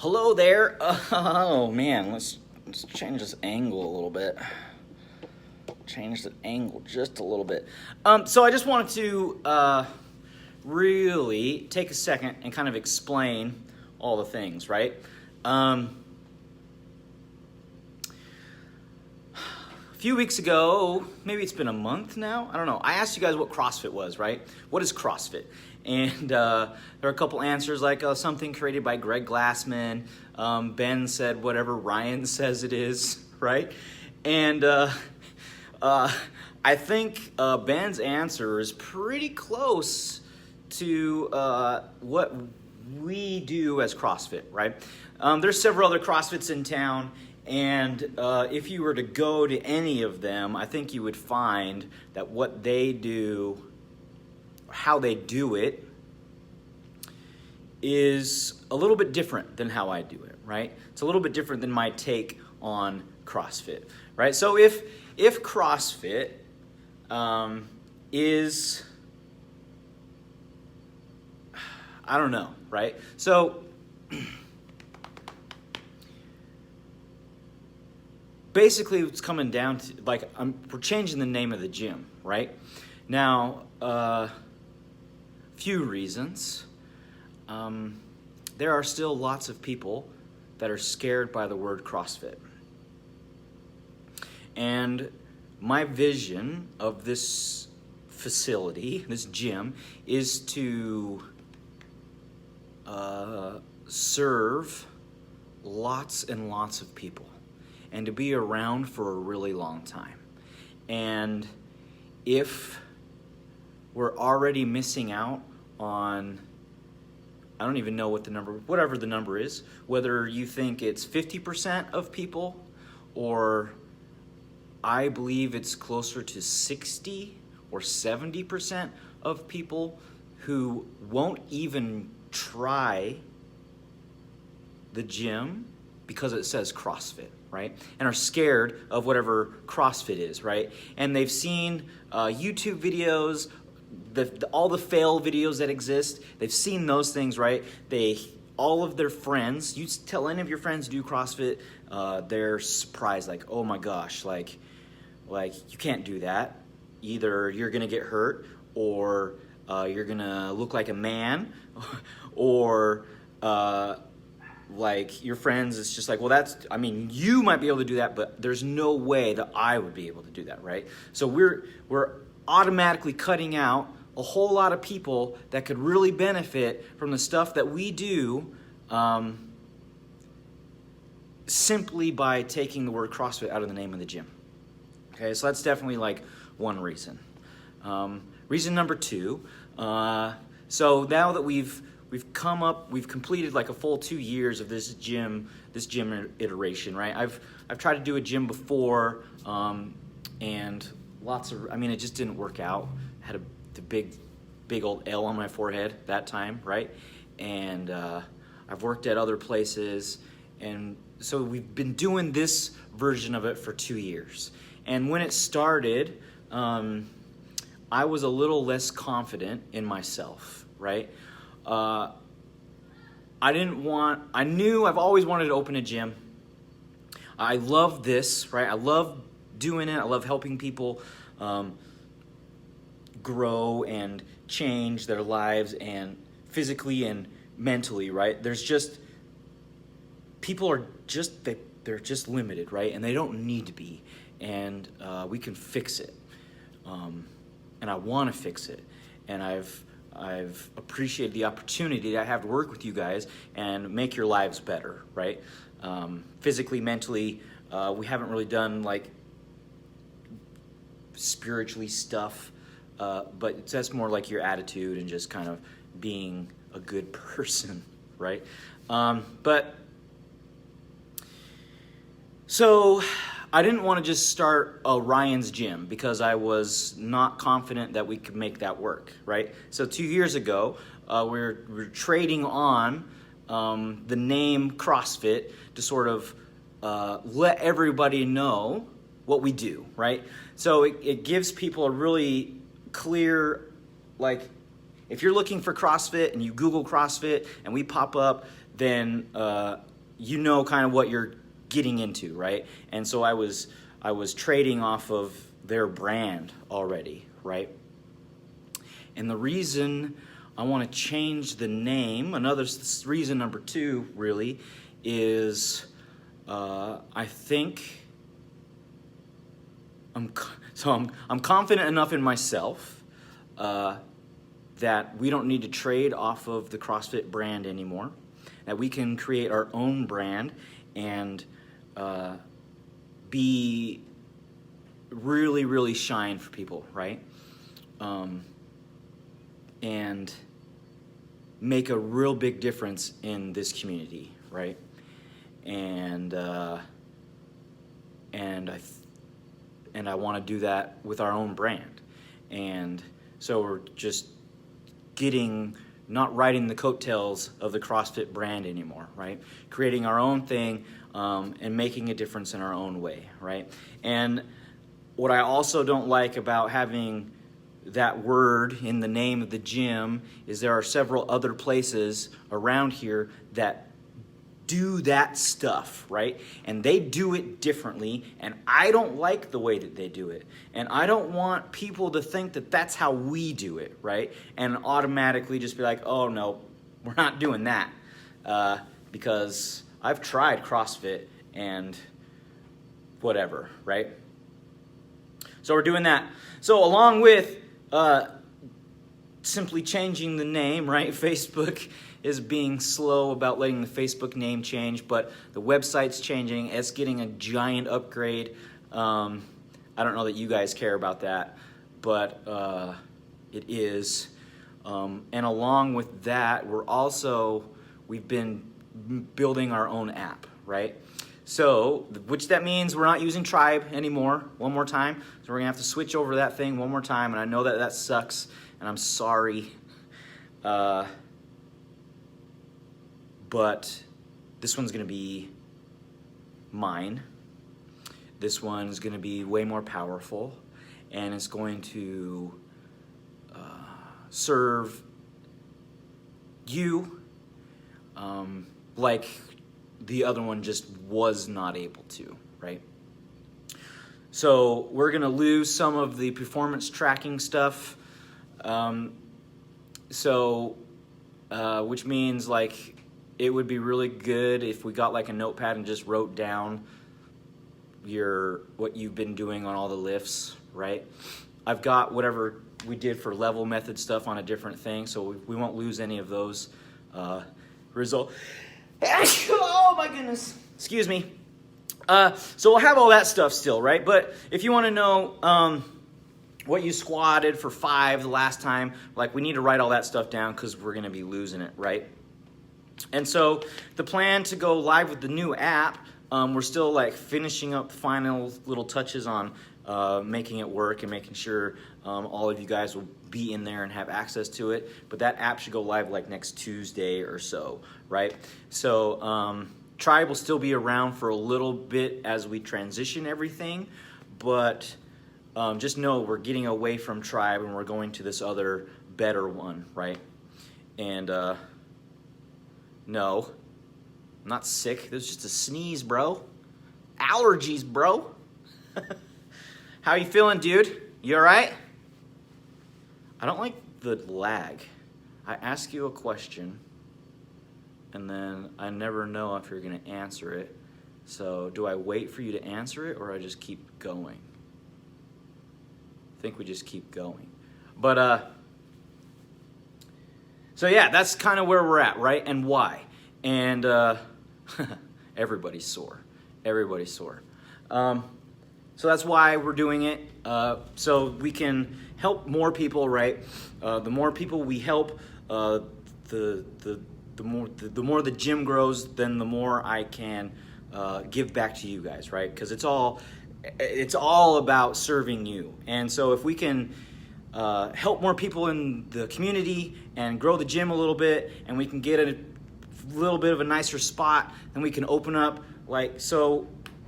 Hello there. Oh man, let's change this angle a little bit. Change the angle just a little bit. So I just wanted to really take a second and kind of explain all the things, right? A few weeks ago, maybe it's been a month now, I don't know, I asked you guys what CrossFit was, right? What is CrossFit? And there are a couple answers like something created by Greg Glassman. Ben said whatever Ryan says it is, right? And I think Ben's answer is pretty close to what we do as CrossFit, right? There's several other CrossFits in town, and if you were to go to any of them, I think you would find that what they do, how they do it, is a little bit different than how I do it, right? It's a little bit different than my take on CrossFit, right? So if CrossFit is, I don't know, right? So basically it's coming down to, like, we're changing the name of the gym, right? Now, few reasons. There are still lots of people that are scared by the word CrossFit. And my vision of this facility, this gym, is to serve lots and lots of people and to be around for a really long time. And if we're already missing out on, I don't even know what the number, whatever the number is, whether you think it's 50% of people, or I believe it's closer to 60 or 70% of people who won't even try the gym because it says CrossFit, right? And are scared of whatever CrossFit is, right? And they've seen YouTube videos, all the fail videos that exist. They've seen those things, right? All of their friends, you tell any of your friends do CrossFit, they're surprised, like, oh my gosh, like you can't do that. Either you're gonna get hurt, or you're gonna look like a man, or like your friends, it's just like, well, you might be able to do that, but there's no way that I would be able to do that, right? So we're automatically cutting out a whole lot of people that could really benefit from the stuff that we do, simply by taking the word CrossFit out of the name of the gym. Okay, so that's definitely like one reason. Reason number two, so now that we've completed like a full 2 years of this gym iteration, right? I've tried to do a gym before, and it just didn't work out. I had the big old L on my forehead that time, right? And I've worked at other places, and so we've been doing this version of it for 2 years. And when it started, I was a little less confident in myself, right? I knew I've always wanted to open a gym. I love this, right? I love doing it. I love helping people grow and change their lives, and physically and mentally, right? People are just, they're just limited, right? And they don't need to be. And we can fix it. And I want to fix it. And I've appreciated the opportunity that I have to work with you guys and make your lives better, right? Physically, mentally, we haven't really done like spiritually stuff, but that's more like your attitude and just kind of being a good person, right? So I didn't want to just start a Ryan's gym because I was not confident that we could make that work, right? So 2 years ago, we're trading on the name CrossFit to sort of let everybody know what we do, right? So it gives people a really clear, like, if you're looking for CrossFit and you Google CrossFit and we pop up, then you know kind of what you're getting into, right? And so I was trading off of their brand already, right? And the reason I want to change the name, reason number 2 really, is I think I'm confident enough in myself that we don't need to trade off of the CrossFit brand anymore, that we can create our own brand and be really, really shine for people, right? And make a real big difference in this community, right? And I want to do that with our own brand. And so we're just not riding the coattails of the CrossFit brand anymore, right? Creating our own thing and making a difference in our own way, right? And what I also don't like about having that word in the name of the gym is there are several other places around here that do that stuff, right? And they do it differently, and I don't like the way that they do it. And I don't want people to think that that's how we do it, right? And automatically just be like, oh no, we're not doing that. Because I've tried CrossFit and whatever, right? So we're doing that. So along with simply changing the name, right? Facebook is being slow about letting the Facebook name change, but the website's changing. It's getting a giant upgrade. I don't know that you guys care about that, but it is. And along with that, we've been building our own app, right? So, which that means we're not using Tribe anymore, one more time. So we're gonna have to switch over that thing one more time, and I know that sucks, and I'm sorry. But this one's gonna be mine. This one's gonna be way more powerful, and it's going to serve you like the other one just was not able to, right? So we're gonna lose some of the performance tracking stuff. Which means like it would be really good if we got like a notepad and just wrote down what you've been doing on all the lifts, right? I've got whatever we did for level method stuff on a different thing, so we won't lose any of those results. Oh my goodness, excuse me. So we'll have all that stuff still, right? But if you want to know what you squatted for 5 the last time, like we need to write all that stuff down because we're going to be losing it, right? And so the plan to go live with the new app, we're still like finishing up the final little touches on making it work and making sure all of you guys will be in there and have access to it. But that app should go live like next Tuesday or so, right? So Tribe will still be around for a little bit as we transition everything, but just know we're getting away from Tribe and we're going to this other better one, right? And no, I'm not sick. It was just a sneeze, bro. Allergies, bro. How you feeling, dude? You all right? I don't like the lag. I ask you a question, and then I never know if you're going to answer it. So do I wait for you to answer it, or I just keep going? I think we just keep going. But, so yeah, that's kind of where we're at, right? And why? And everybody's sore. Everybody's sore. So that's why we're doing it, so we can help more people, right? The more people we help, the more the gym grows, then the more I can give back to you guys, right? Because it's all about serving you. And so if we can help more people in the community and grow the gym a little bit, and we can get a little bit of a nicer spot, then we can open up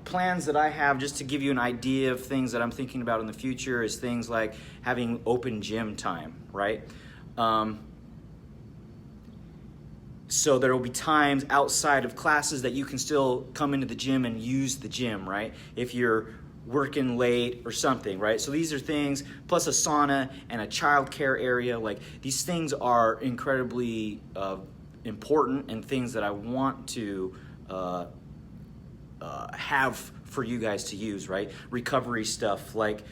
plans that I have, just to give you an idea of things that I'm thinking about in the future, is things like having open gym time, right? so there will be times outside of classes that you can still come into the gym and use the gym, right? If you're working late or something, right? So these are things, plus a sauna and a child care area. Like, these things are incredibly important and things that I want to have for you guys to use, right? Recovery stuff, like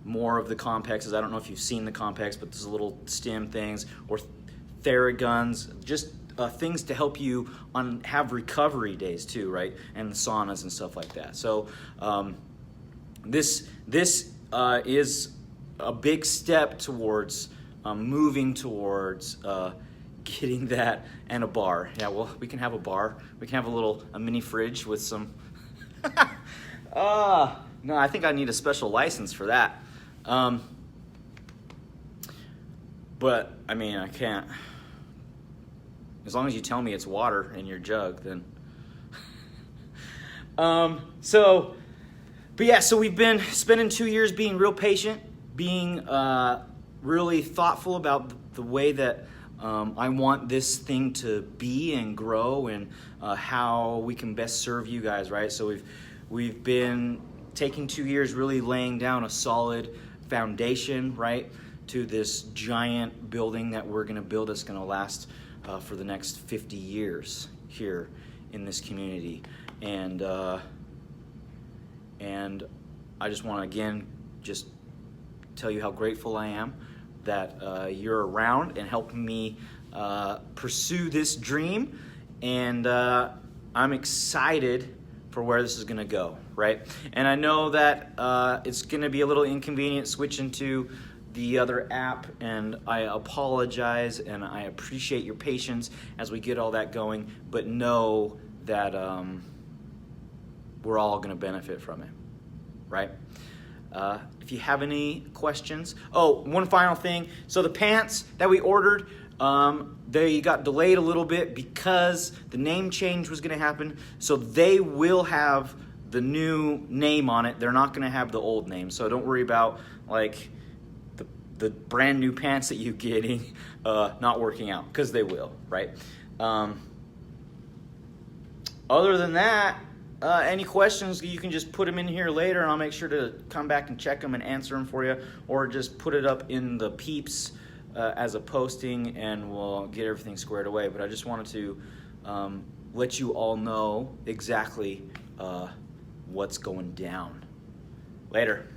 more of the complexes. I don't know if you've seen the complex, but there's little stim things, or Theraguns, just things to help you have recovery days too, right? And the saunas and stuff like that. So this is a big step towards moving towards getting that, and a bar. Yeah, well, we can have a bar. We can have a mini fridge with some. No, I think I need a special license for that. But I mean, I can't. As long as you tell me it's water in your jug, then. So we've been spending 2 years being real patient, being really thoughtful about the way that I want this thing to be and grow, and how we can best serve you guys, right? So we've been taking 2 years really laying down a solid foundation, right, to this giant building that we're going to build that's going to last for the next 50 years here in this community. And I just want to again just tell you how grateful I am that you're around and helping me pursue this dream. And I'm excited for where this is going to go, right? And I know that it's going to be a little inconvenient switching to the other app, and I apologize, and I appreciate your patience as we get all that going, but know that we're all going to benefit from it, right? If you have any questions. Oh, one final thing. So the pants that we ordered, they got delayed a little bit because the name change was going to happen. So they will have the new name on it. They're not going to have the old name. So don't worry about like the brand new pants that you're getting not working out, because they will, right? Other than that, any questions, you can just put them in here later, and I'll make sure to come back and check them and answer them for you, or just put it up in the peeps as a posting, and we'll get everything squared away. But I just wanted to let you all know exactly what's going down. Later.